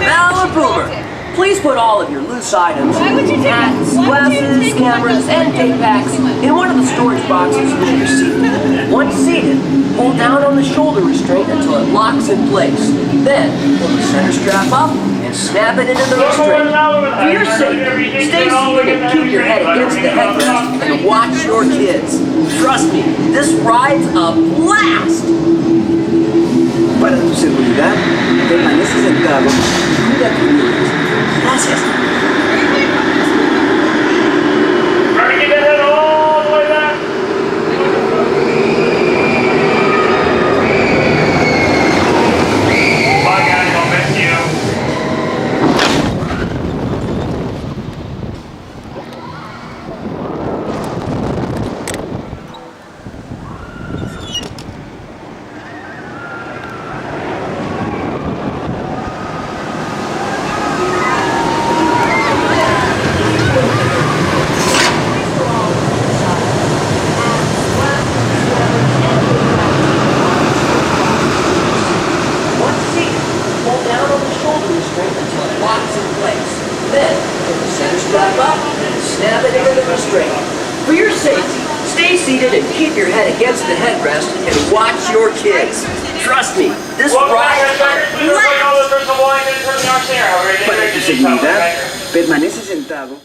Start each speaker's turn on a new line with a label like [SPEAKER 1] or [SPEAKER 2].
[SPEAKER 1] Maliboomer, please put all of your loose items, hats, glasses, cameras, and day packs in one of the storage boxes near your seat. Once seated, pull down on the shoulder restraint until it locks in place. Then, pull the center strap up and snap it into the restraint. For your safety, stay seated and keep your head against the headrest and watch your kids. Trust me, this ride's a blast!
[SPEAKER 2] Para tu seguridad, permanece sentado y cuida tus niños. Gracias.
[SPEAKER 3] Ready to get it all the way back? Bye guys, I'll miss you.
[SPEAKER 1] Snap it into the restraint. For your safety, stay seated and keep your head against the headrest and watch your kids. Trust me, this ride's a blast!
[SPEAKER 2] Para tu seguridad, permanece sentado.